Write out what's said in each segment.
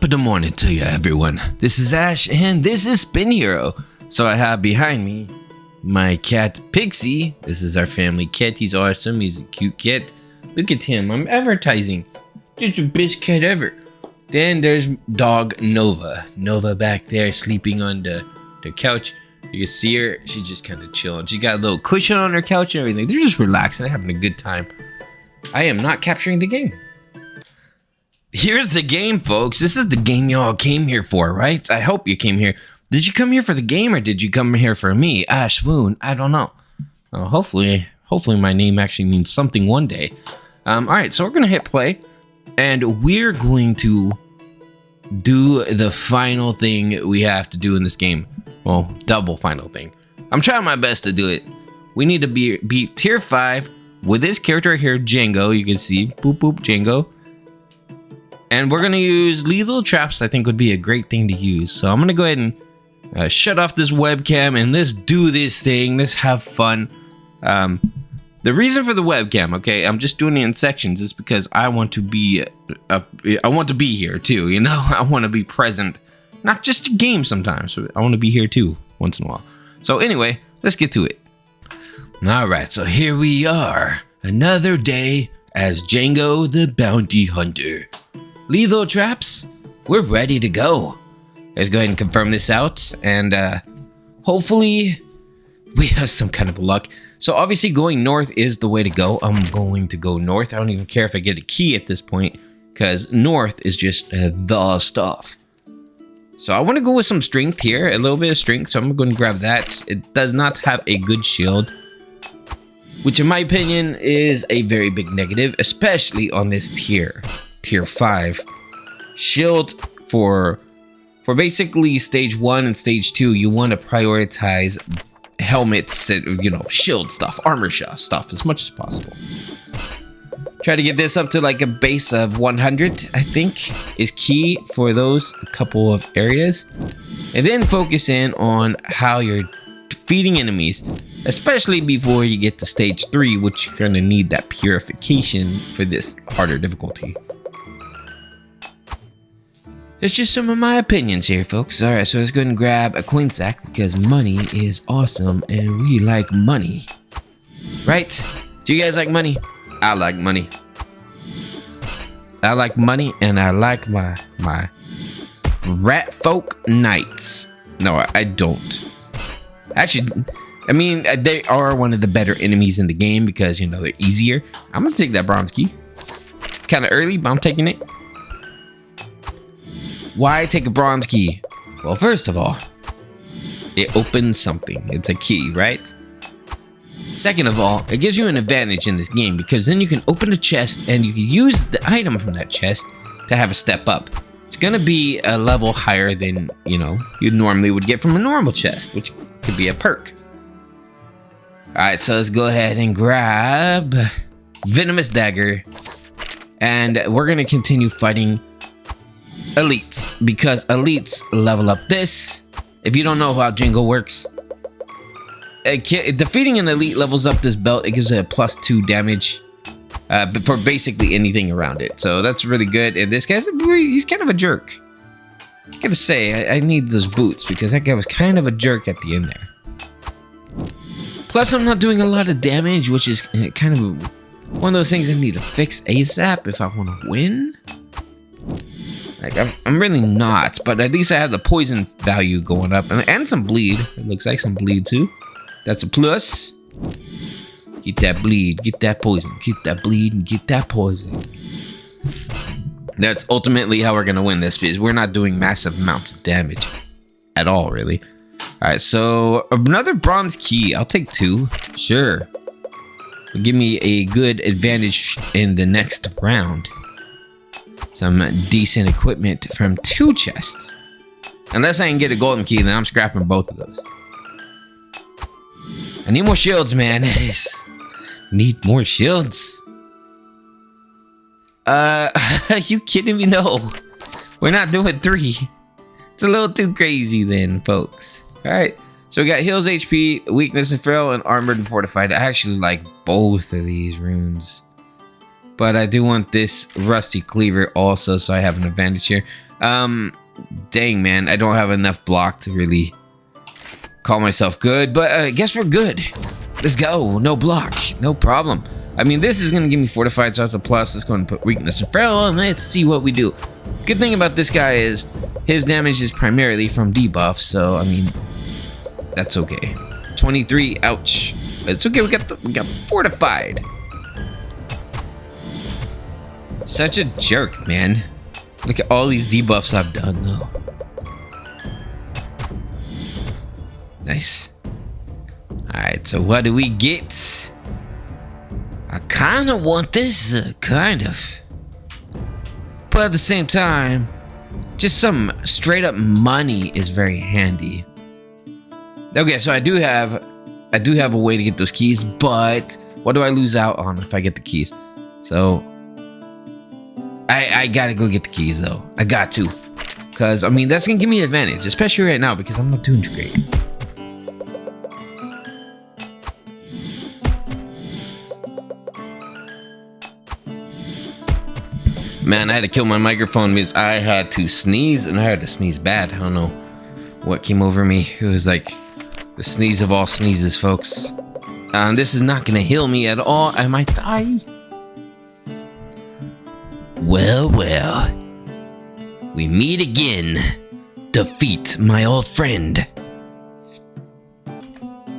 Top of the morning to you, everyone. This is Ash, and this is Spin Hero. So I have behind me my cat Pixie. This is our family cat. He's awesome. He's a cute cat. Look at him. I'm advertising. Just the best cat ever. Then there's dog Nova. Nova back there sleeping on the couch. You can see her. She's just kind of chilling. She got a little cushion on her couch and everything. They're just relaxing. They're having a good time. I am not capturing the game. Here's the game, folks. This is the game y'all came here for, right? I hope you came here. Did you come here for the game or did you come here for me? Ash Woon, I don't know. Hopefully my name actually means something one day. Alright, so we're going to hit play. And we're going to do the final thing we have to do in this game. Well, double final thing. I'm trying my best to do it. We need to beat tier 5 with this character here, JANGO. You can see, boop boop, JANGO. And we're going to use lethal traps. I think would be a great thing to use. So I'm going to go ahead and shut off this webcam and let's do this thing. Let's have fun. The reason for the webcam, okay, I'm just doing it in sections, is because I want to be here too, you know? I want to be present. Not just a game sometimes. I want to be here too once in a while. So anyway, let's get to it. All right, so here we are. Another day as JANGO the Bounty Hunter. Lethal traps, we're ready to go. Let's go ahead and confirm this out, and hopefully we have some kind of luck. So obviously going north is the way to go. I'm going to go north. I don't even care if I get a key at this point, because north is just the stuff. So I want to go with some strength here, a little bit of strength, so I'm going to grab that. It does not have a good shield, which in my opinion is a very big negative, especially on this tier 5. Shield for basically stage 1 and stage 2, you want to prioritize helmets, you know, shield stuff, armor stuff as much as possible. Try to get this up to like a base of 100, I think, is key for those couple of areas. And then focus in on how you're defeating enemies, especially before you get to stage 3, which you're going to need that purification for this harder difficulty. It's just some of my opinions here, folks. Alright, so let's go ahead and grab a coin sack because money is awesome and we like money. Right? Do you guys like money? I like money. I like money and I like my rat folk knights. No, I don't. Actually, I mean, they are one of the better enemies in the game because, you know, they're easier. I'm going to take that bronze key. It's kind of early, but I'm taking it. Why take a bronze key? Well, first of all, it opens something. It's a key, right? Second of all, it gives you an advantage in this game because then you can open a chest and you can use the item from that chest to have a step up. It's going to be a level higher than, you know, you normally would get from a normal chest, which could be a perk. Alright, so let's go ahead and grab Venomous Dagger. And we're going to continue fighting elites, because elites level up this. If you don't know how JANGO works, defeating an elite levels up this belt. It gives it a +2 damage for basically anything around it. So that's really good. And this guy's he's kind of a jerk. I gotta say, I need those boots because that guy was kind of a jerk at the end there. Plus, I'm not doing a lot of damage, which is kind of one of those things I need to fix ASAP if I want to win. Like, I'm really not, but at least I have the poison value going up and some bleed. It looks like some bleed too. That's a plus. Get that bleed, get that poison, get that bleed, and get that poison. That's ultimately how we're gonna win this, because we're not doing massive amounts of damage at all, really. All right, so another bronze key. I'll take 2, sure. It'll give me a good advantage in the next round. Some decent equipment from 2 chests. Unless I can get a golden key, then I'm scrapping both of those. I need more shields, man. Need more shields. Are you kidding me? No. We're not doing 3. It's a little too crazy then, folks. Alright. So we got heals HP, weakness and frail, and armored and fortified. I actually like both of these runes. But I do want this rusty cleaver also, so I have an advantage here. Dang, man, I don't have enough block to really call myself good, but I guess we're good. Let's go. No block, no problem. I mean, this is gonna give me fortified, so that's a plus. Let's go and put weakness and feral, and let's see what we do. Good thing about this guy is his damage is primarily from debuffs, so I mean, that's okay. 23, ouch. But it's okay. We got fortified. Such a jerk, man. Look at all these debuffs I've done, though. Nice. Alright, so what do we get? I kind of want this, kind of. But at the same time, just some straight up money is very handy. Okay, so I do have a way to get those keys, but what do I lose out on if I get the keys? So I gotta go get the keys though. I got to. Cause I mean that's gonna give me an advantage, especially right now because I'm not doing too great. Man, I had to kill my microphone because I had to sneeze and I had to sneeze bad. I don't know what came over me. It was like the sneeze of all sneezes, folks. This is not gonna heal me at all. I might die. Well, we meet again. Defeat my old friend.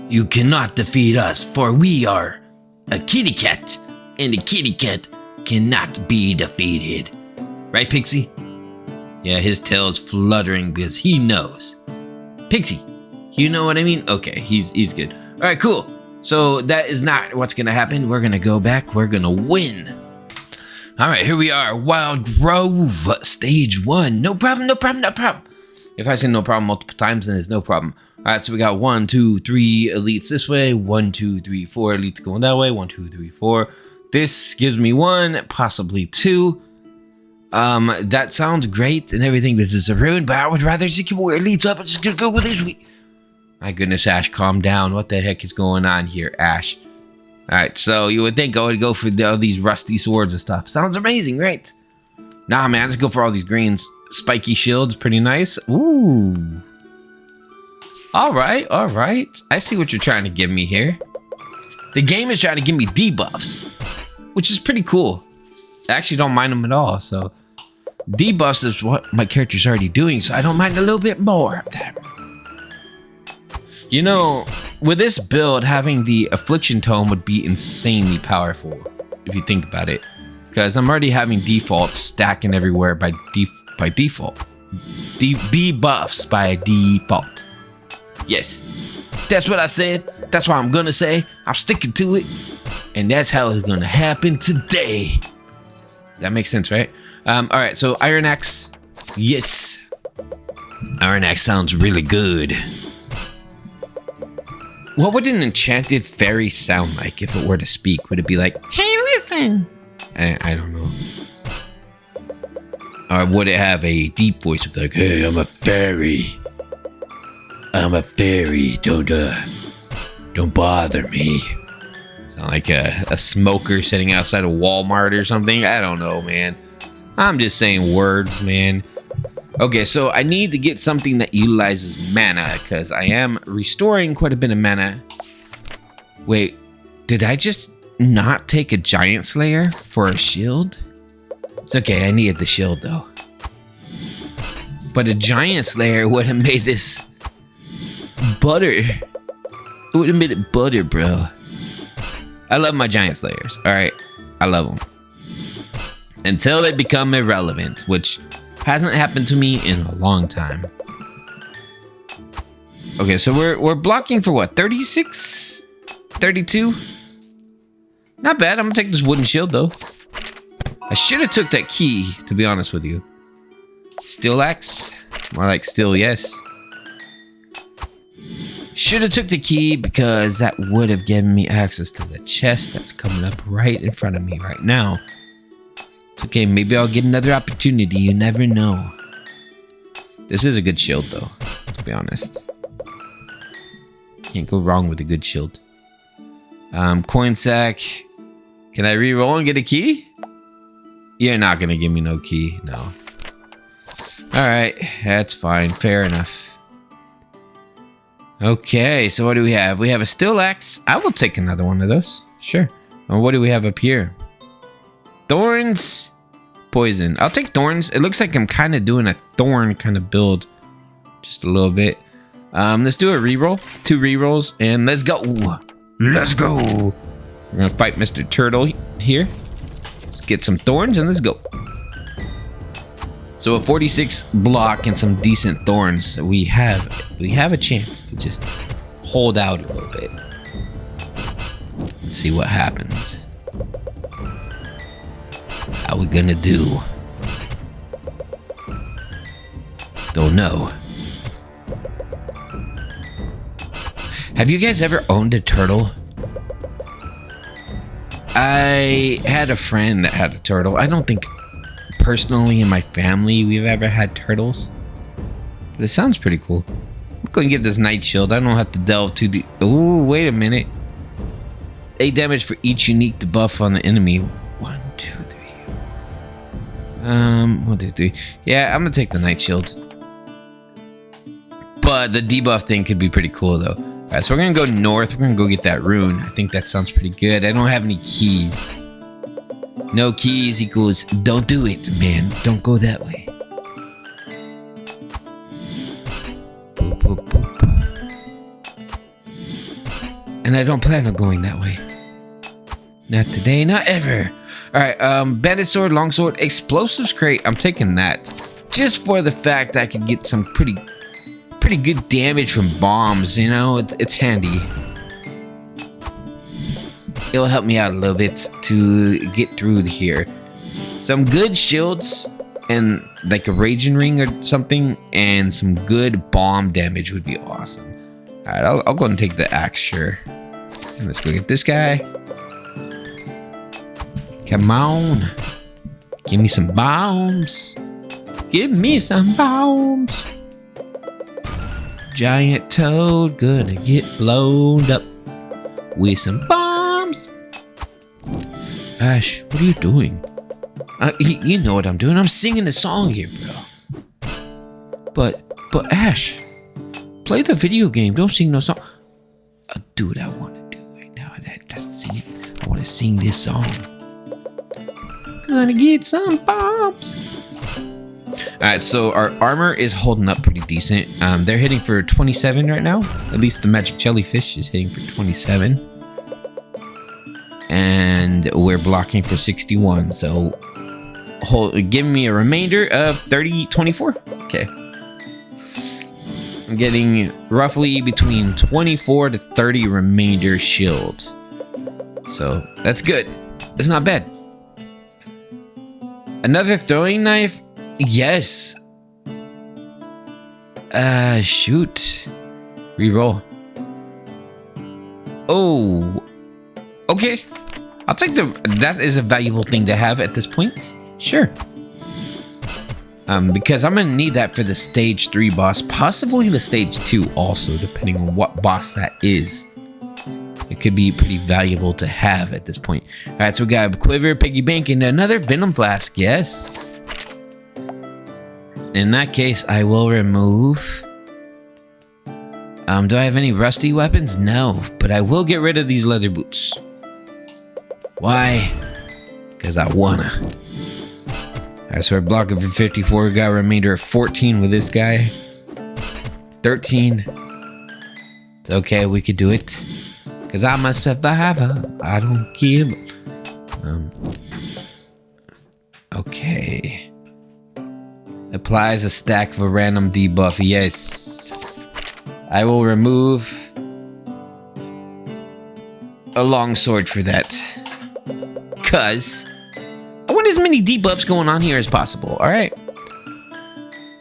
You cannot defeat us, for we are a kitty cat, and a kitty cat cannot be defeated. Right, Pixie? Yeah, his tail is fluttering because he knows. Pixie, you know what I mean? Okay, he's good. All right, cool. So that is not what's gonna happen. We're gonna go back. We're gonna win. All right, here we are. Wild Grove, stage 1. No problem, no problem, no problem. If I say no problem multiple times, then there's no problem. All right, so we got 1, 2, 3 elites this way. 1, 2, 3, 4 elites going that way. 1, 2, 3, 4. This gives me 1, possibly 2. That sounds great and everything. This is a ruin, but I would rather just get more elites up. I'm just gonna go with this week. My goodness, Ash, calm down. What the heck is going on here, Ash? Alright, so you would think I would go for all these rusty swords and stuff. Sounds amazing, right? Nah, man, let's go for all these greens. Spiky shields, pretty nice. Ooh. Alright, alright. I see what you're trying to give me here. The game is trying to give me debuffs, which is pretty cool. I actually don't mind them at all, so debuffs is what my character's already doing, so I don't mind a little bit more of that. You know, with this build, having the Affliction Tome would be insanely powerful, if you think about it. Because I'm already having defaults stacking everywhere by default. Debuffs by default. Yes, that's what I said. That's what I'm gonna say. I'm sticking to it. And that's how it's gonna happen today. That makes sense, right? Alright, so Iron Axe. Yes. Iron Axe sounds really good. What would an enchanted fairy sound like if it were to speak? Would it be like, hey, listen? I don't know. Or would it have a deep voice of like, hey, I'm a fairy. I'm a fairy. Don't bother me. Sound like a smoker sitting outside a Walmart or something? I don't know, man. I'm just saying words, man. Okay, so I need to get something that utilizes mana because I am restoring quite a bit of mana. Wait, did I just not take a Giant Slayer for a shield? It's okay, I needed the shield though. But a Giant Slayer would have made this butter. It would have made it butter, bro. I love my Giant Slayers, alright? I love them. Until they become irrelevant, which hasn't happened to me in a long time. Okay, so we're blocking for what? 36? 32? Not bad. I'm gonna take this wooden shield though. I should have took that key, to be honest with you. Steel axe? More like steel, yes. Should have took the key because that would have given me access to the chest that's coming up right in front of me right now. It's okay, maybe I'll get another opportunity. You never know. This is a good shield though, to be honest. Can't go wrong with a good shield. Coin sack. Can I re-roll and get a key? You're not gonna give me no key, no. Alright, that's fine, fair enough. Okay, so what do we have? We have a steel axe. I will take another one of those. Sure. And what do we have up here? Thorns, poison. I'll take thorns. It looks like I'm kind of doing a thorn kind of build. Just a little bit. Let's do a reroll. 2 rerolls, and let's go. Let's go. We're gonna fight Mr. Turtle here. Let's get some thorns and let's go. So a 46 block and some decent thorns. We have a chance to just hold out a little bit. Let's see what happens. How we gonna do? Don't know. Have you guys ever owned a turtle? I had a friend that had a turtle. I don't think personally in my family we've ever had turtles, but it sounds pretty cool. I'm going to get this night shield. I don't have to delve too deep. Oh, wait a minute. 8 damage for each unique debuff on the enemy. 1, 2, 3. 1, 2, 3. Yeah, I'm gonna take the night shield, but the debuff thing could be pretty cool though. Alright, so we're gonna go north. We're gonna go get that rune. I think that sounds pretty good. I don't have any keys. No keys equals don't do it, man. Don't go that way. Boop, boop, boop. And I don't plan on going that way. Not today, not ever. Alright, bandit sword, longsword, explosives crate. I'm taking that. Just for the fact that I could get some pretty good damage from bombs, you know? It's handy. It'll help me out a little bit to get through here. Some good shields and like a raging ring or something, and some good bomb damage would be awesome. Alright, I'll go and take the axe, sure. And let's go get this guy. Come on. Give me some bombs. Give me some bombs. Giant toad gonna get blown up with some bombs. Ash, what are you doing? You know what I'm doing. I'm singing a song here, bro. But Ash, play the video game. Don't sing no song. I'll do what I want to do right now. That's singing. I want to sing this song. Gonna get some bombs. Alright, so our armor is holding up pretty decent. They're hitting for 27 right now. At least the magic jellyfish is hitting for 27. And we're blocking for 61. So give me a remainder of 24. Okay. I'm getting roughly between 24 to 30 remainder shield. So that's good. It's not bad. Another throwing knife? Yes. Shoot. Reroll. Oh. Okay. I'll take that is a valuable thing to have at this point. Sure. Because I'm gonna need that for the stage 3 boss, possibly the stage 2 also, depending on what boss that is. It could be pretty valuable to have at this point. Alright, so we got a quiver, piggy bank, and another venom flask. Yes. In that case, I will remove... do I have any rusty weapons? No, but I will get rid of these leather boots. Why? Because I wanna. Alright, so we're blocking for 54. We got a remainder of 14 with this guy. 13. It's okay, we could do it. Because I'm a survivor. I don't give. Okay. Applies a stack of a random debuff. Yes. I will remove a longsword for that. Because I want as many debuffs going on here as possible. Alright.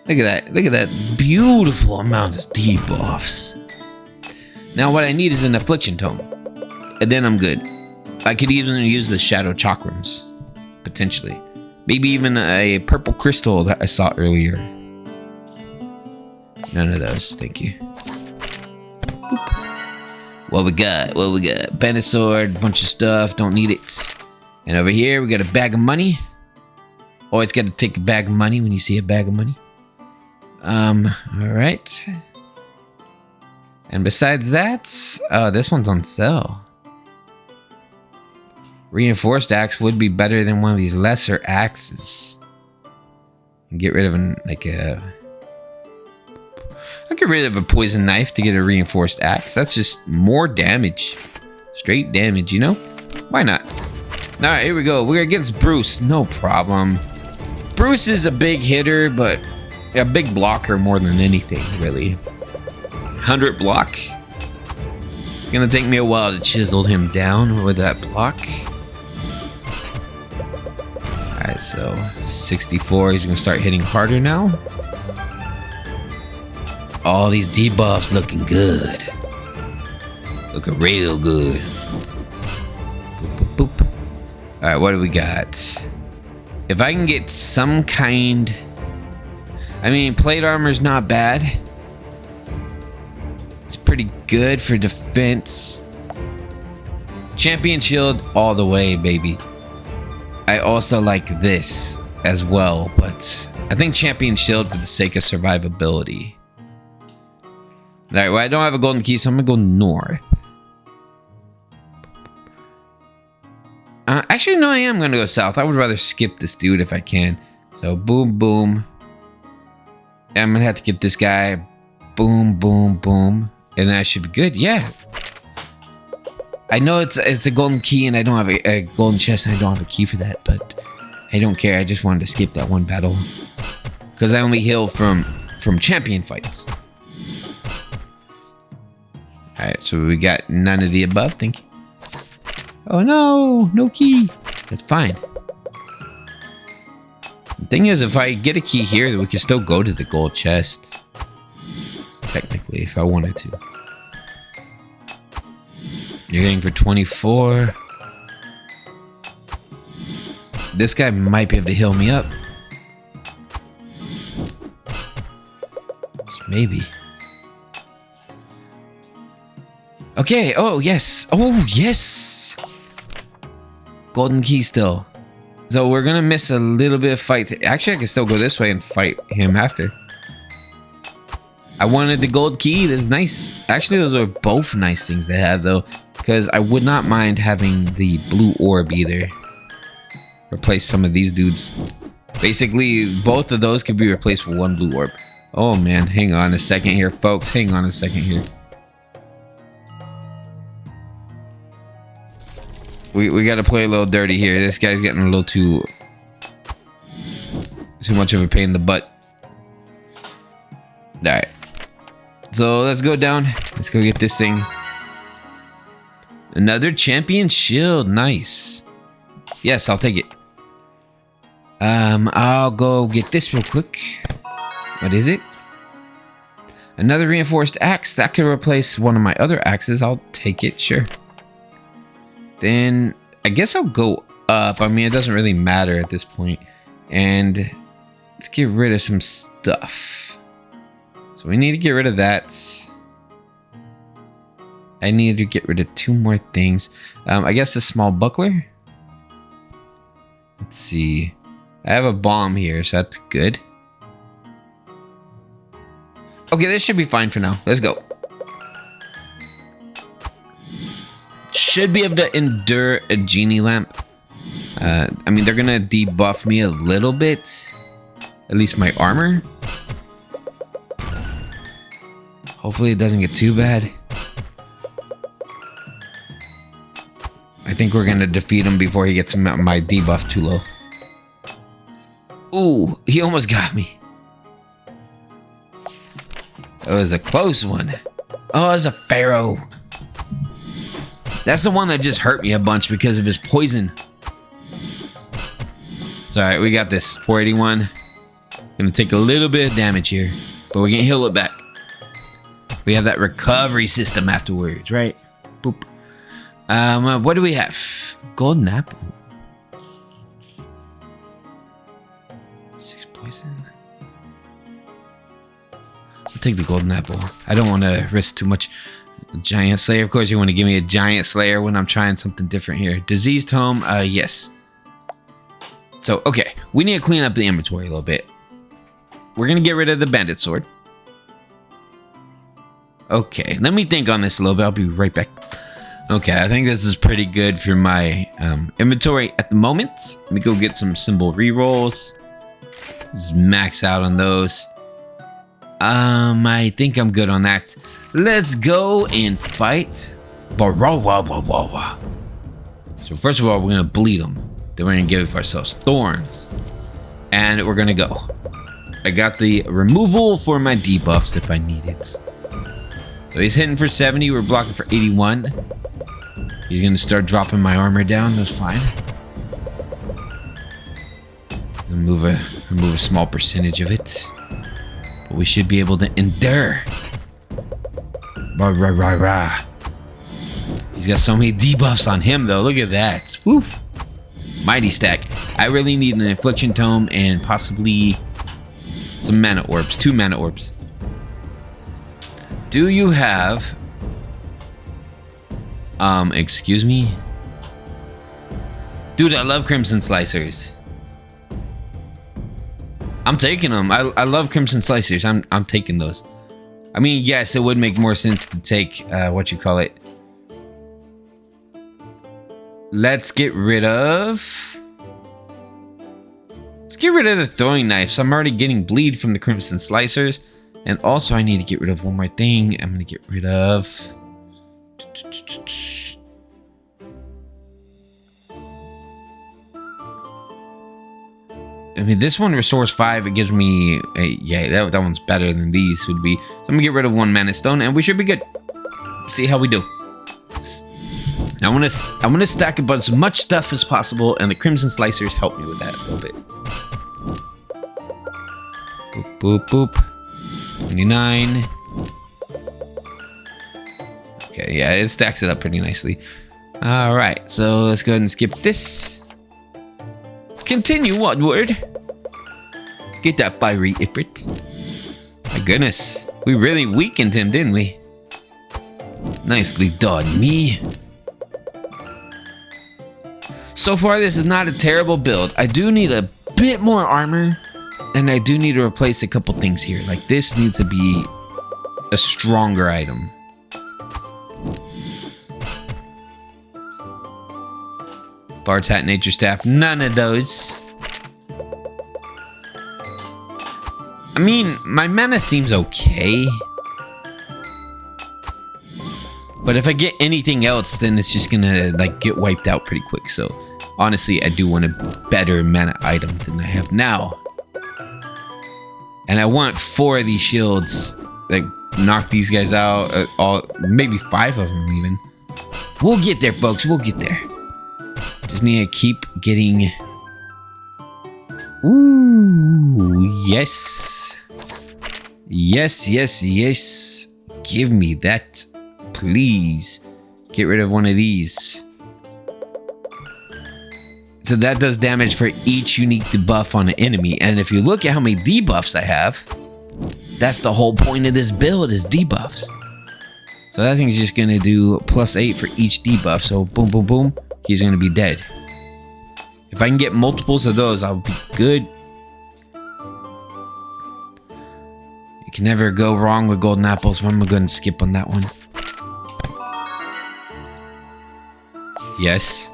Look at that. Look at that beautiful amount of debuffs. Now what I need is an affliction tome. And then I'm good. I could even use the shadow chakrams. Potentially. Maybe even a purple crystal that I saw earlier. None of those, thank you. Boop. What we got? What we got? Bandit sword, bunch of stuff, don't need it. And over here we got a bag of money. Always got to take a bag of money when you see a bag of money. Alright. And besides that, this one's on sale. Reinforced axe would be better than one of these lesser axes. Get rid of I'll get rid of a poison knife to get a reinforced axe. That's just more damage. Straight damage, you know? Why not? Alright, here we go. We're against Bruce. No problem. Bruce is a big hitter, but a big blocker more than anything, really. 100 block. It's gonna take me a while to chisel him down with that block. Alright, so 64. He's gonna start hitting harder now. All these debuffs looking good. Looking real good. Boop, boop, boop. Alright, what do we got? If I can get some kind... I mean, plate armor's not bad. It's pretty good for defense. Champion shield all the way, baby. I also like this as well, but I think champion shield for the sake of survivability. Alright, well, I don't have a golden key, so I'm gonna go north. Actually, no, I am gonna go south. I would rather skip this dude if I can. So, boom, boom. I'm gonna have to get this guy. Boom, boom, boom. And that should be good. Yeah. I know it's a golden key, and I don't have a golden chest, and I don't have a key for that, but I don't care. I just wanted to skip that one battle. Because I only heal from champion fights. Alright, so we got none of the above, thank you. Oh no, no key. That's fine. The thing is, if I get a key here, we can still go to the gold chest. Technically, if I wanted to. You're getting for 24. This guy might be able to heal me up. Maybe. Okay, oh yes. Oh yes. Golden key still. So we're gonna miss a little bit of fight. Actually, I can still go this way and fight him after. I wanted the gold key. That's nice. Actually, those are both nice things to have, though, because I would not mind having the blue orb either. Replace some of these dudes. Basically, both of those could be replaced with one blue orb. Oh man, hang on a second here, folks. Hang on a second here. We gotta play a little dirty here. This guy's getting a little too much of a pain in the butt. Alright. So let's go down. Let's go get this thing. Another champion shield. Nice. Yes, I'll take it. I'll go get this real quick. What is it? Another reinforced axe. That could replace one of my other axes. I'll take it, sure. Then I guess I'll go up. I mean, it doesn't really matter at this point. And let's get rid of some stuff. So we need to get rid of that. I need to get rid of 2 more things. I guess a small buckler. Let's see. I have a bomb here, so that's good. Okay, this should be fine for now. Let's go. Should be able to endure a genie lamp. I mean, they're gonna debuff me a little bit. At least my armor. Hopefully it doesn't get too bad. I think we're gonna defeat him before he gets my debuff too low. Ooh, he almost got me. That was a close one. Oh, it's a pharaoh. That's the one that just hurt me a bunch because of his poison. It's alright, we got this. 481. Gonna take a little bit of damage here, but we're gonna heal it back. We have that recovery system afterwards, right? Boop. What do we have? Golden apple. 6 poison. I'll take the golden apple. I don't want to risk too much. Giant Slayer. Of course, you want to give me a Giant Slayer when I'm trying something different here. Diseased Home. Yes. It's So, okay, we need to clean up the inventory a little bit. We're going to get rid of the bandit sword. Okay, let me think on this a little bit. I'll be right back. Okay, I think this is pretty good for my inventory at the moment. Let me go get some symbol rerolls. Just max out on those. I think I'm good on that. Let's go and fight. So first of all, we're gonna bleed them. Then we're gonna give ourselves thorns, and we're gonna go. I got the removal for my debuffs if I need it. So he's hitting for 70. We're blocking for 81. He's gonna start dropping my armor down. That's fine. Remove a small percentage of it. But we should be able to endure. Rah, rah, rah, rah. He's got so many debuffs on him, though. Look at that. Woof. Mighty stack. I really need an Affliction Tome and possibly some mana orbs. 2 mana orbs. Do you have... excuse me? Dude, I love Crimson Slicers. I'm taking them. I love Crimson Slicers. I'm taking those. I mean, yes, it would make more sense to take, what you call it. Let's get rid of... Let's get rid of the throwing knives. I'm already getting bleed from the Crimson Slicers. And also, I need to get rid of one more thing. I'm going to get rid of... I mean, this one restores 5. It gives me... yeah, that one's better than these would be. So I'm going to get rid of 1 mana stone, and we should be good. Let's see how we do. I want to stack as much stuff as possible, and the Crimson Slicers help me with that a little bit. Boop, boop, boop. 29. Okay, yeah, it stacks it up pretty nicely. All right, so let's go ahead and skip this. Continue onward. Get that fiery Ifrit. My goodness, we really weakened him, didn't we? Nicely done, me. So far, this is not a terrible build. I do need a bit more armor, and I do need to replace a couple things here. Like, this needs to be a stronger item. Bard's Hat, Nature Staff, none of those. I mean, my mana seems okay. But if I get anything else, then it's just gonna, like, get wiped out pretty quick. So, honestly, I do want a better mana item than I have now. And I want 4 of these shields that knock these guys out. Maybe 5 of them even. We'll get there, folks. We'll get there. Just need to keep getting... Ooh, yes. Yes, yes, yes. Give me that, please. Get rid of one of these. So that does damage for each unique debuff on an enemy. And if you look at how many debuffs I have, that's the whole point of this build is debuffs. So that thing's just going to do +8 for each debuff. So boom, boom, boom. He's going to be dead. If I can get multiples of those, I'll be good. You can never go wrong with golden apples. So I'm going to skip on that one. Yes.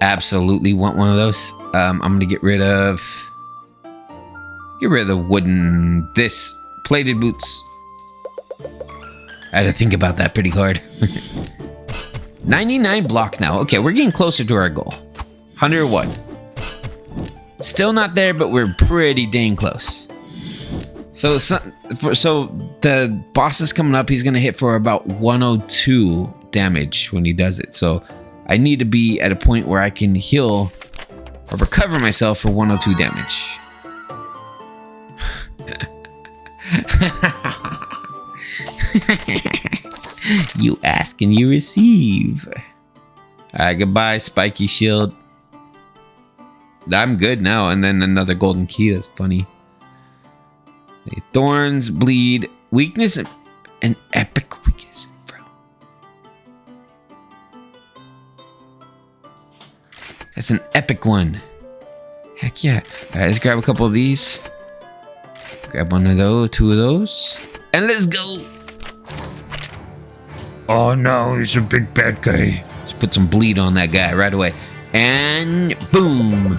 Absolutely want one of those. I'm going to get rid of the wooden, this plated boots. I had to think about that pretty hard. 99 block now. Okay, we're getting closer to our goal. 101. Still not there, but we're pretty dang close. So the boss is coming up. He's going to hit for about 102 damage when he does it. So I need to be at a point where I can heal or recover myself for 102 damage. You ask and you receive. Alright, goodbye, spiky shield. I'm good now. And then another golden key. That's funny. Okay, thorns, bleed, weakness, and epic weakness. That's an epic one. Heck yeah. Alright, let's grab a couple of these. Grab one of those, two of those. And let's go. Oh no, he's a big bad guy. Let's put some bleed on that guy right away. And boom.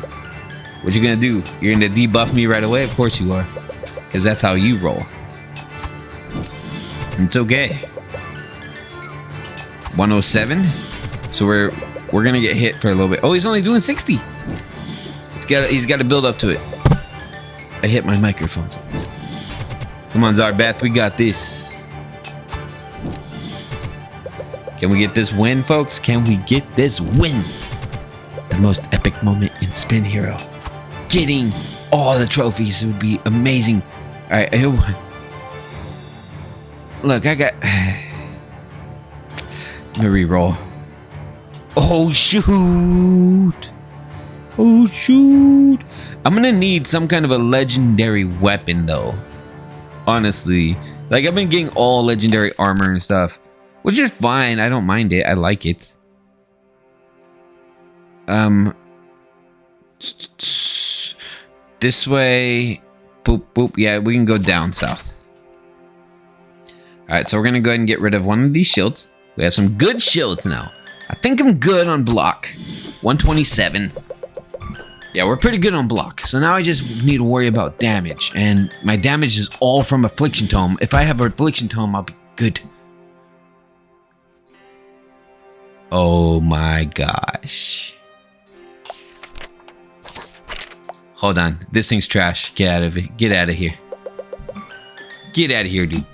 What you gonna do? You're gonna debuff me right away? Of course you are. Because that's how you roll. It's okay. 107. So we're gonna get hit for a little bit. Oh, he's only doing 60. He's got to build up to it. I hit my microphone. Come on, Zarbath, we got this. Can we get this win, folks? Can we get this win? The most epic moment in Spin Hero. Getting all the trophies would be amazing. All right, look, I got. Let me re-roll. Oh shoot! Oh shoot! I'm gonna need some kind of a legendary weapon, though. Honestly, like I've been getting all legendary armor and stuff, which is fine. I don't mind it. I like it. This way. Boop boop. Yeah, we can go down south. All right, so we're gonna go ahead and get rid of one of these shields. We have some good shields now. I think I'm good on block. 127. Yeah, we're pretty good on block. So now I just need to worry about damage. And my damage is all from Affliction Tome. If I have an Affliction Tome, I'll be good. Oh my gosh. Hold on. This thing's trash. Get out of it. Get out of here. Get out of here, dude.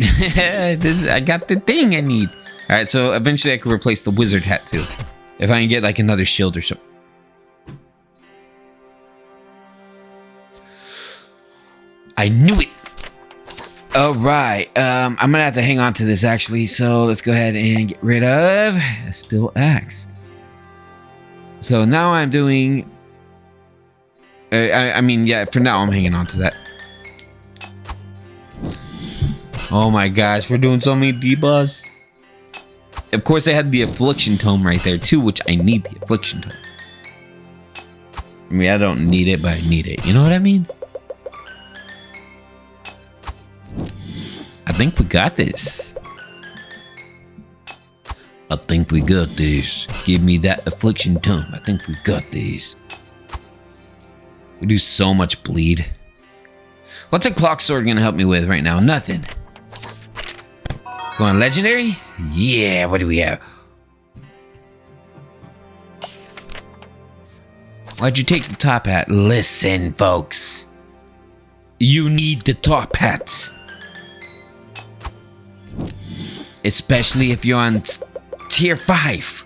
I got the thing I need. Alright, so eventually I can replace the wizard hat too. If I can get like another shield or something. I knew it! Alright, I'm gonna have to hang on to this actually, so let's go ahead and get rid of a steel axe. So now I'm doing... I mean, yeah, for now I'm hanging on to that. Oh my gosh, we're doing so many debuffs. Of course, I had the Affliction Tome right there too, which I need the Affliction Tome. I mean, I don't need it, but I need it. You know what I mean? I think we got this. I think we got this. Give me that Affliction Tome. I think we got this. We do so much bleed. What's a clock sword gonna help me with right now? Nothing. Go on, legendary? Yeah, what do we have? Why'd you take the top hat? Listen, folks. You need the top hat. Especially if you're on tier 5.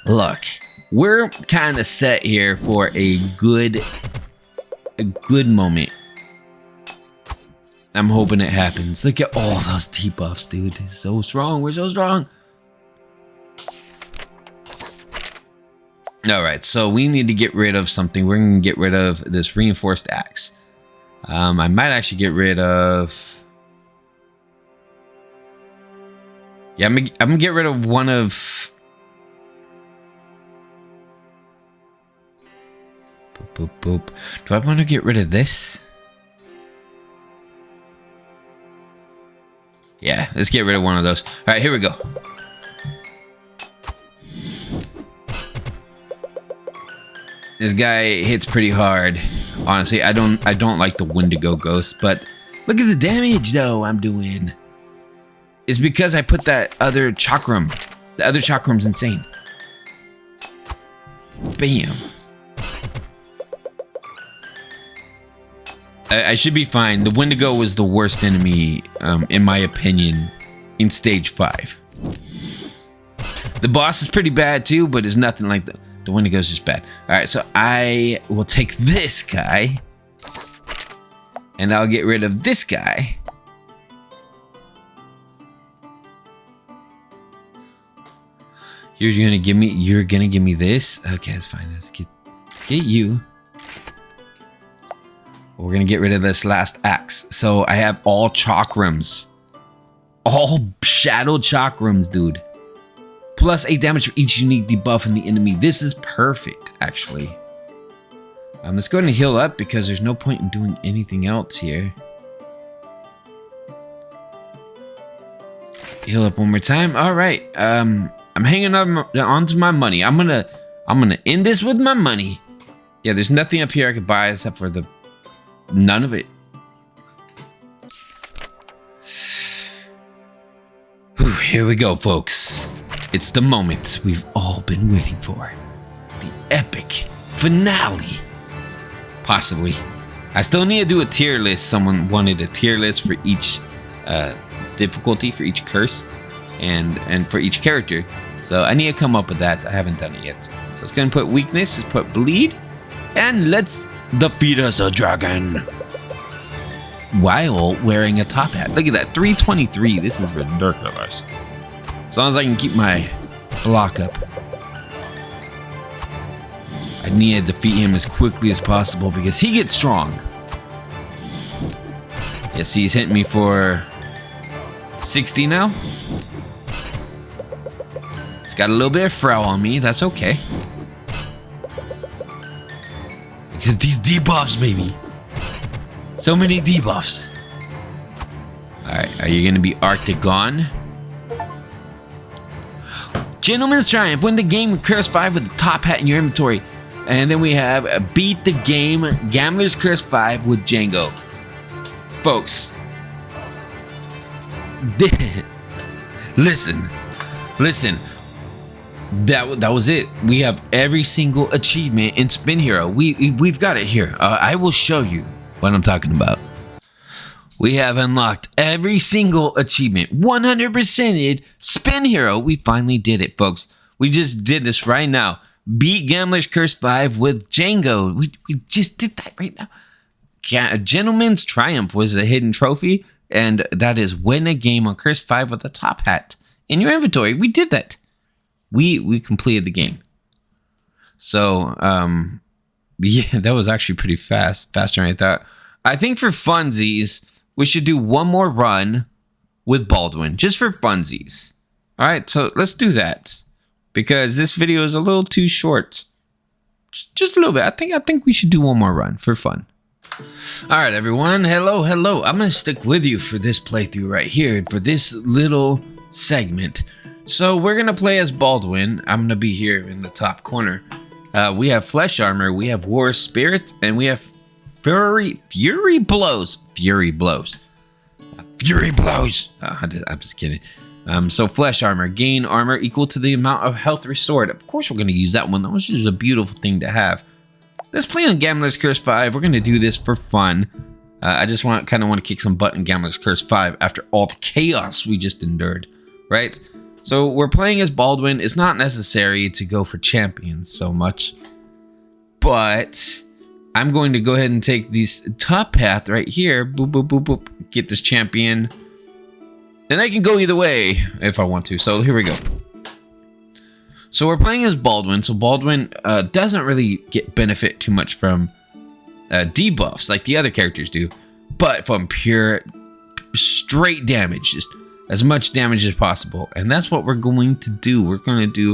Look. We're kind of set here for a good moment. I'm hoping it happens. Look at all those debuffs, dude. It's so strong. We're so strong. Alright, so we need to get rid of something. We're going to get rid of this reinforced axe. I might actually get rid of... Yeah, I'm gonna get rid of one of... Boop, boop, boop. Do I want to get rid of this? Yeah, let's get rid of one of those. Alright, here we go. This guy hits pretty hard. Honestly, I don't like the Wendigo ghost, but look at the damage though I'm doing. It's because I put that other chakram. The other chakram's insane. Bam. I should be fine. The Wendigo was the worst enemy, in my opinion, in stage 5. The boss is pretty bad too, but it's nothing like the Wendigo's just bad. Alright, so I will take this guy. And I'll get rid of this guy. You're gonna give me this? Okay, that's fine. Let's get you. We're gonna get rid of this last axe. So I have all chakrams. all shadowed chakrams, dude. Plus 8 damage for each unique debuff in the enemy. This is perfect, actually. Let's go ahead and heal up because there's no point in doing anything else here. Heal up one more time. All right. I'm hanging on to my money. I'm gonna end this with my money. Yeah, there's nothing up here I could buy except for none of it. Whew, here we go, folks. It's the moment we've all been waiting for. The epic finale. Possibly. I still need to do a tier list. Someone wanted a tier list for each difficulty, for each curse, and for each character. So I need to come up with that. I haven't done it yet. So let's go and put weakness, let's put bleed, and let's defeat us a dragon. While wearing a top hat. Look at that, 323. This is ridiculous. As long as I can keep my block up. I need to defeat him as quickly as possible because he gets strong. Yeah, see, he's hitting me for 60 now. He's got a little bit of frow on me. That's okay. Look at these debuffs, baby. So many debuffs. Alright, are you going to be Arctic Gone? Gentleman's Triumph. Win the game with Curse 5 with the top hat in your inventory. And then we have Beat the Game Gambler's Curse 5 with JANGO. Folks. Listen. That was it. We have every single achievement in Spin Hero. We've got it here. I will show you what I'm talking about. We have unlocked every single achievement. 100%ed Spin Hero. We finally did it, folks. We just did this right now. Beat Gambler's Curse 5 with JANGO. We just did that right now. Gentleman's Triumph was a hidden trophy, and that is win a game on Curse 5 with a top hat in your inventory. We did that. We completed the game. So, yeah, that was actually pretty fast. Faster than I thought. I think for funsies, we should do one more run with Baldwin, just for funsies. All right, so let's do that. Because this video is a little too short. Just a little bit. I think we should do one more run for fun. All right, everyone. Hello. I'm going to stick with you for this playthrough right here, for this little segment. So we're going to play as Baldwin. I'm going to be here in the top corner. We have Flesh Armor, we have War Spirit, and we have Fury Blows. I'm just kidding. So Flesh Armor, gain armor equal to the amount of health restored. Of course we're going to use that one. That was just a beautiful thing to have. Let's play on Gambler's Curse 5. We're going to do this for fun. I just kind of want to kick some butt in Gambler's Curse 5 after all the chaos we just endured, right? So we're playing as Baldwin. It's not necessary to go for champions so much, but I'm going to go ahead and take this top path right here. Boop, boop, boop, boop. Get this champion. And I can go either way if I want to. So here we go. So we're playing as Baldwin. So Baldwin doesn't really get benefit too much from debuffs like the other characters do. But from pure straight damage. Just as much damage as possible. And that's what we're going to do. We're going to do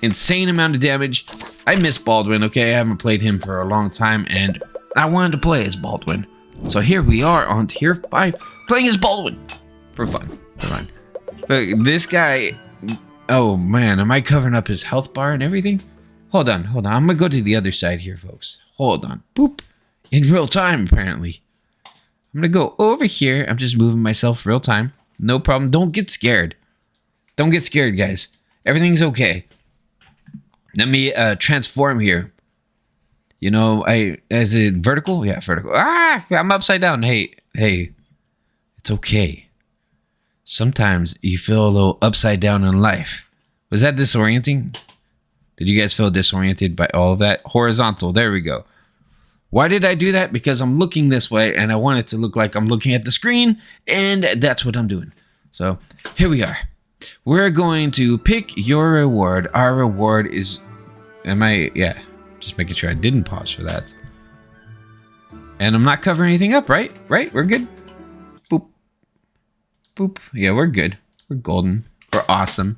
insane amount of damage. I miss Baldwin, okay? I haven't played him for a long time. And I wanted to play as Baldwin. So here we are on tier 5. Playing as Baldwin. For fun. Look, this guy. Oh man, am I covering up his health bar and everything? Hold on. I'm gonna go to the other side here, folks. Hold on. Boop. In real time, apparently. I'm gonna go over here. I'm just moving myself real time. No problem. Don't get scared. Don't get scared, guys. Everything's okay. Let me transform here. You know, is it vertical? Yeah, vertical. Ah, I'm upside down. Hey, it's okay. Sometimes you feel a little upside down in life. Was that disorienting? Did you guys feel disoriented by all of that? Horizontal, there we go. Why did I do that? Because I'm looking this way and I want it to look like I'm looking at the screen, and that's what I'm doing. So here we are. We're going to pick your reward. Our reward is, just making sure I didn't pause for that. And I'm not covering anything up, right? Right, we're good. Boop. boop. Yeah, we're good. We're golden. We're awesome.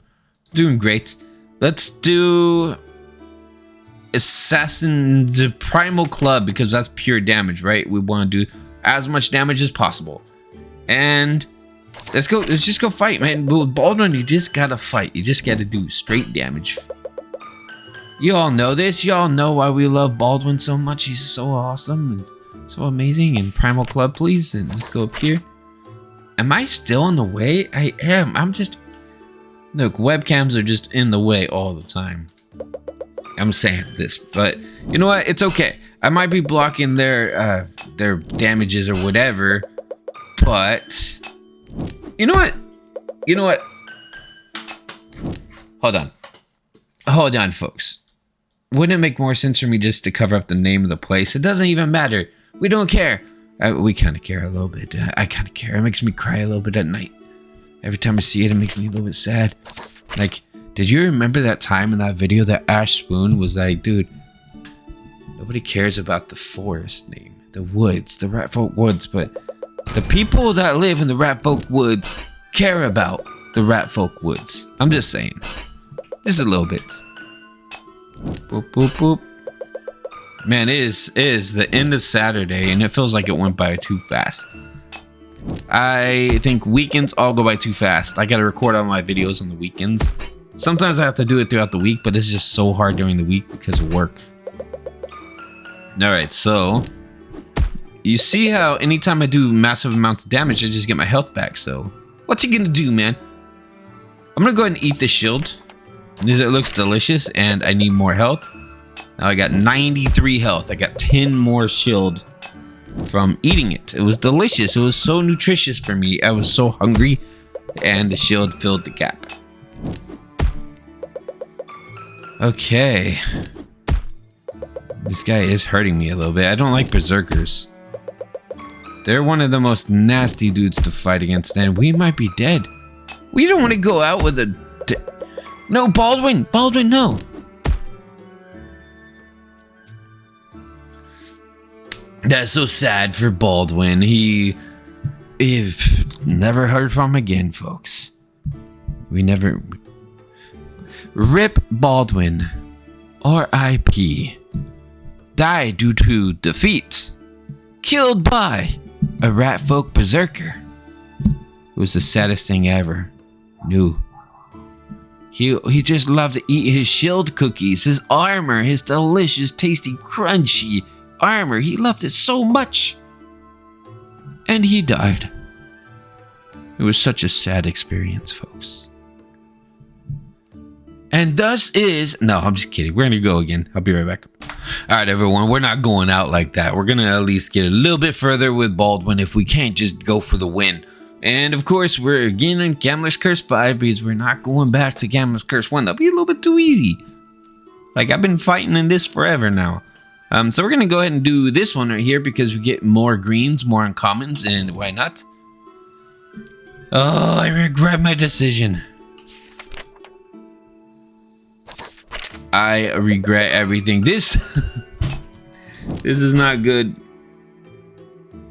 Doing great. Let's do Assassin's Primal Club because that's pure damage, right? We want to do as much damage as possible. And let's go. Let's just go fight, man. But with Baldwin, you just gotta fight. You just gotta do straight damage. You all know this. You all know why we love Baldwin so much. He's so awesome and so amazing. And Primal Club, please. And let's go up here. Am I still in the way? I am. I'm just... Look, webcams are just in the way all the time. I'm saying this, but you know what? It's okay. I might be blocking their damages or whatever, but you know what? You know what? Hold on, folks. Wouldn't it make more sense for me just to cover up the name of the place? It doesn't even matter. We don't care. We kind of care a little bit. I kind of care. It makes me cry a little bit at night. Every time I see it, it makes me a little bit sad. Like, did you remember that time in that video that Ash Spoon was like, dude, nobody cares about the forest name, the woods, the Ratfolk Woods, but the people that live in the Ratfolk Woods care about the Ratfolk Woods. I'm just saying. Just a little bit. Boop, boop, boop. Man, it is the end of Saturday, and it feels like it went by too fast. I think weekends all go by too fast. I gotta record all my videos on the weekends. Sometimes I have to do it throughout the week, but it's just so hard during the week because of work. Alright, so you see how anytime I do massive amounts of damage, I just get my health back. So what's he gonna do, man? I'm gonna go ahead and eat the shield because it looks delicious and I need more health. Now I got 93 health. I got 10 more shield from eating it. It was delicious. It was so nutritious for me. I was so hungry and the shield filled the gap. Okay. This guy is hurting me a little bit. I don't like berserkers. They're one of the most nasty dudes to fight against, and we might be dead. We don't want to go out with a... No, Baldwin! Baldwin, no! That's so sad for Baldwin. He never heard from again, folks. We never... Rip Baldwin. R.I.P. Died due to defeat. Killed by a Ratfolk berserker. It was the saddest thing I ever knew. He just loved to eat his shield cookies, his armor, his delicious, tasty, crunchy armor. He loved it so much. And he died. It was such a sad experience, folks. And thus is... No, I'm just kidding. We're going to go again. I'll be right back. All right, everyone. We're not going out like that. We're going to at least get a little bit further with Baldwin if we can't just go for the win. And, of course, we're again in Gambler's Curse 5 because we're not going back to Gambler's Curse 1. That'll be a little bit too easy. Like, I've been fighting in this forever now. So we're going to go ahead and do this one right here because we get more greens, more uncommons, and why not? Oh, I regret my decision. I regret everything. This is not good.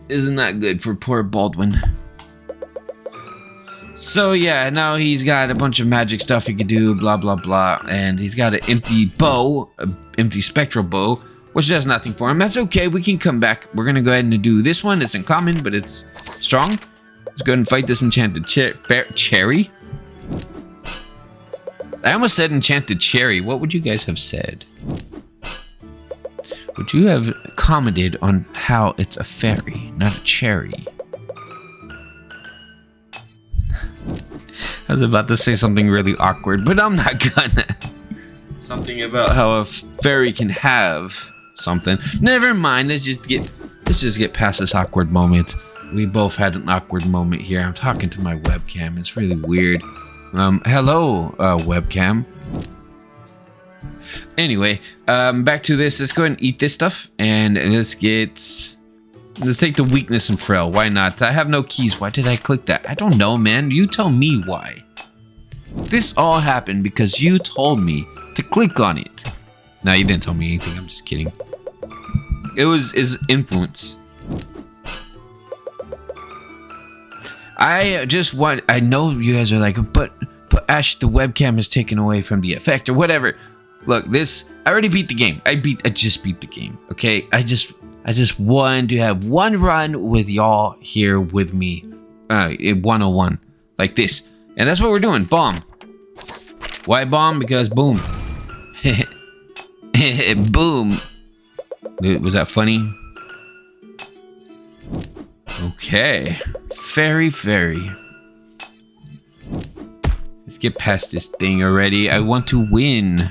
This is not good for poor Baldwin. So yeah, now he's got a bunch of magic stuff he could do, blah blah blah, and he's got an empty bow, an empty spectral bow, which does nothing for him. That's okay, we can come back. We're gonna go ahead and do this one. It's uncommon, but it's strong. Let's go ahead and fight this enchanted cherry. I almost said enchanted cherry. What would you guys have said? Would you have commented on how it's a fairy, not a cherry? I was about to say something really awkward, but I'm not gonna. Something about how a fairy can have something. Never mind. Let's just get past this awkward moment. We both had an awkward moment here. I'm talking to my webcam. It's really weird. Hello, webcam. Anyway, back to this. Let's go ahead and eat this stuff, and let's take the weakness and frail. Why not? I have no keys. Why did I click that? I don't know, man. You tell me why. This all happened because you told me to click on it. No, you didn't tell me anything. I'm just kidding. It was his influence. I just want, I know you guys are like, but Ash, the webcam is taken away from the effect or whatever. Look, this, I already beat the game. I just beat the game. Okay. I just want to have one run with y'all here with me. 101 like this. And that's what we're doing. Bomb. Why bomb? Because boom. Boom. Was that funny? Okay. Fairy. Let's get past this thing already. I want to win.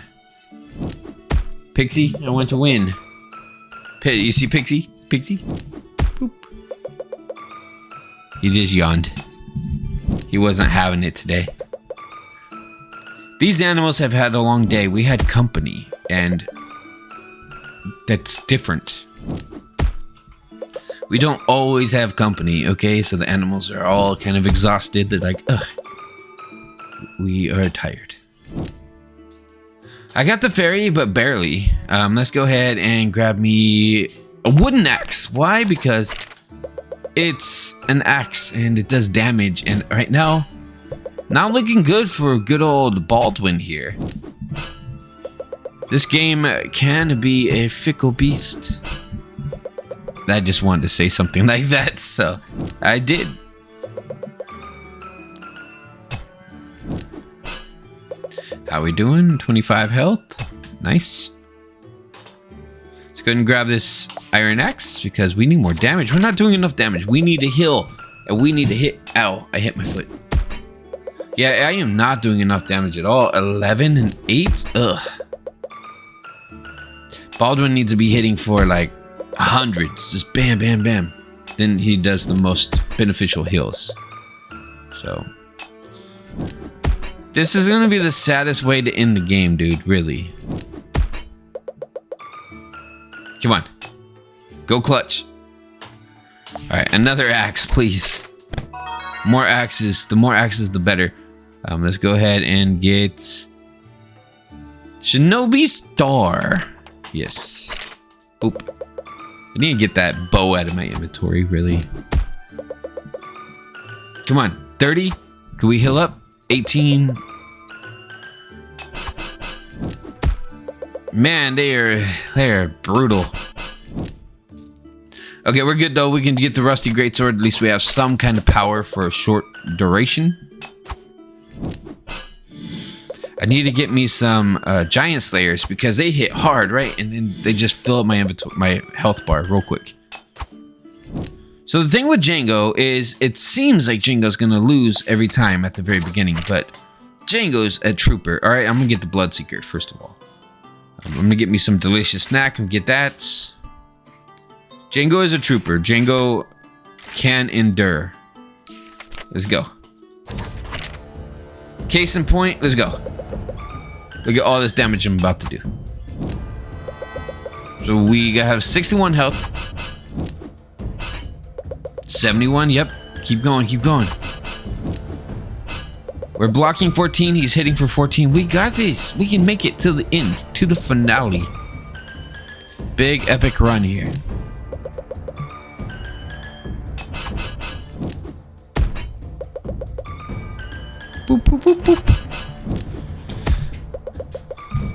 Pixie, I want to win. You see Pixie? Boop. He just yawned. He wasn't having it today. These animals have had a long day. We had company, and that's different. We don't always have company, okay? So the animals are all kind of exhausted. They're like, ugh. We are tired. I got the fairy, but barely. Let's go ahead and grab me a wooden axe. Why? Because it's an axe and it does damage. And right now, not looking good for good old Baldwin here. This game can be a fickle beast. I just wanted to say something like that, so I did. How we doing? 25 health. Nice. Let's go ahead and grab this iron axe because we need more damage. We're not doing enough damage. We need to heal and we need to hit. Ow, I hit my foot. Yeah, I am not doing enough damage at all. 11 and 8. Ugh. Baldwin needs to be hitting for like hundreds. Just bam, bam, bam. Then he does the most beneficial heals. So this is gonna be the saddest way to end the game, dude. Really. Come on. Go clutch. Alright, another axe, please. More axes. The more axes, the better. Let's go ahead and get Shinobi Star. Yes. Boop. I need to get that bow out of my inventory, really. Come on. 30. Can we heal up? 18. Man, they are brutal. Okay, we're good though. We can get the rusty greatsword. At least we have some kind of power for a short duration. I need to get me some giant slayers because they hit hard, right? And then they just fill up my inventory, my health bar real quick. So the thing with Django is it seems like Django's gonna lose every time at the very beginning, but Django's a trooper. All right, I'm gonna get the Bloodseeker first of all. I'm gonna get me some delicious snack and get that. Django is a trooper. Django can endure. Let's go. Case in point, let's go. Look at all this damage I'm about to do. So we have 61 health. 71, yep. Keep going, keep going. We're blocking 14, he's hitting for 14. We got this. We can make it to the end, to the finale. Big epic run here. Boop, boop, boop, boop.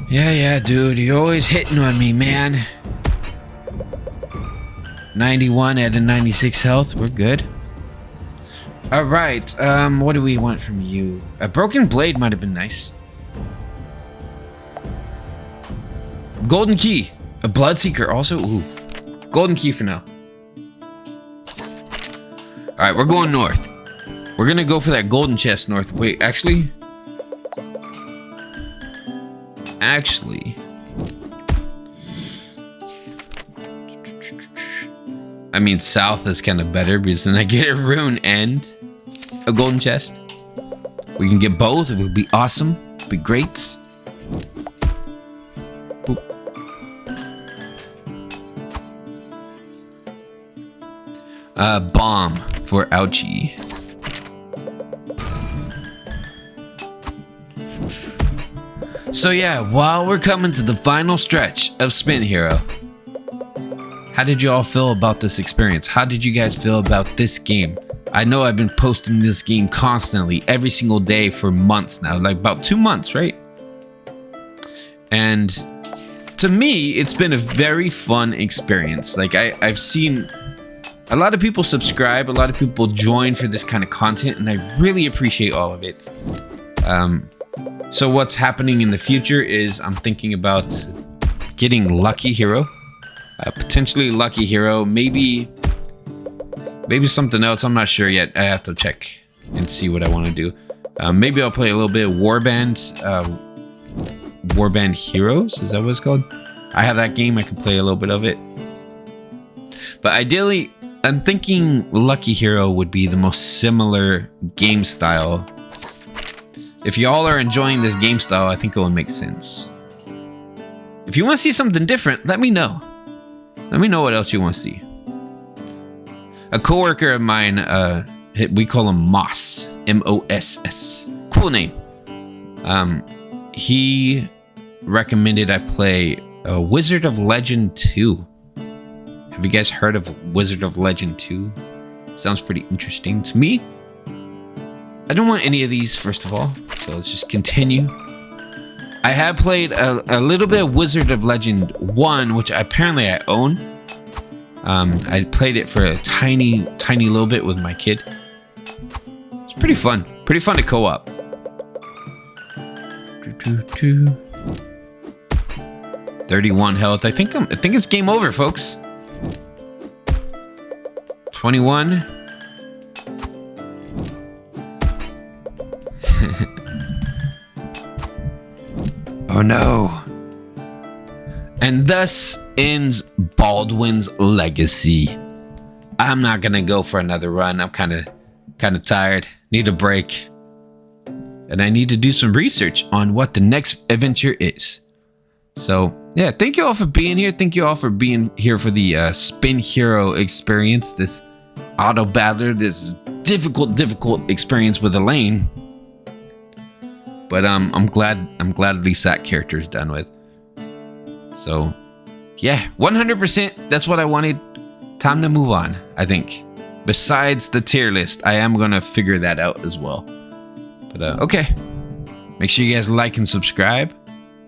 Yeah, dude, you're always hitting on me, man. 91 at a 96 health, we're good. All right, what do we want from you? A broken blade might have been nice. Golden key, a bloodseeker also. Ooh, golden key for now. All right, we're going north. We're gonna go for that golden chest north. Wait, actually, I mean, south is kind of better because then I get a rune and a golden chest. We can get both. It would be awesome. It'd be great. Boop. Bomb for Ouchie. So yeah, while we're coming to the final stretch of Spin Hero, how did you all feel about this experience? How did you guys feel about this game? I know I've been posting this game constantly, every single day for months now, like about 2 months, right? And to me, it's been a very fun experience. Like I've seen a lot of people subscribe, a lot of people join for this kind of content, and I really appreciate all of it. So what's happening in the future is I'm thinking about getting Lucky Hero, potentially Lucky Hero, maybe something else. I'm not sure yet. I have to check and see what I want to do. Maybe I'll play a little bit of Warband Heroes. Is that what it's called? I have that game. I can play a little bit of it. But ideally, I'm thinking Lucky Hero would be the most similar game style. If y'all are enjoying this game style, I think it will make sense. If you want to see something different, let me know. Let me know what else you want to see. A coworker of mine, we call him Moss, M-O-S-S. Cool name. He recommended I play Wizard of Legend 2. Have you guys heard of Wizard of Legend 2? Sounds pretty interesting to me. I don't want any of these, first of all, so let's just continue. I have played a little bit of Wizard of Legend 1, which apparently I own. I played it for a tiny little bit with my kid. It's pretty fun to co-op. 31 health. I think it's game over, folks. 21. Oh no. And thus ends Baldwin's legacy. I'm not gonna go for another run. I'm kind of tired. Need a break. And I need to do some research on what the next adventure is. So, yeah, thank you all for being here. Thank you all for being here for the Spin Hero experience. This auto battler, this difficult experience with Elaine. But I'm glad at least that character is done with. So, yeah, 100%. That's what I wanted. Time to move on, I think. Besides the tier list, I am gonna figure that out as well. But okay, make sure you guys like and subscribe.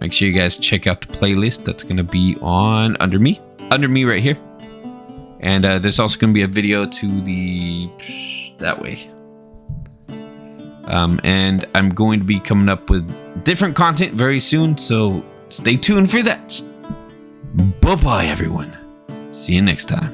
Make sure you guys check out the playlist that's gonna be on under me right here. And there's also gonna be a video to the that way. And I'm going to be coming up with different content very soon, so stay tuned for that. Bye-bye, everyone. See you next time.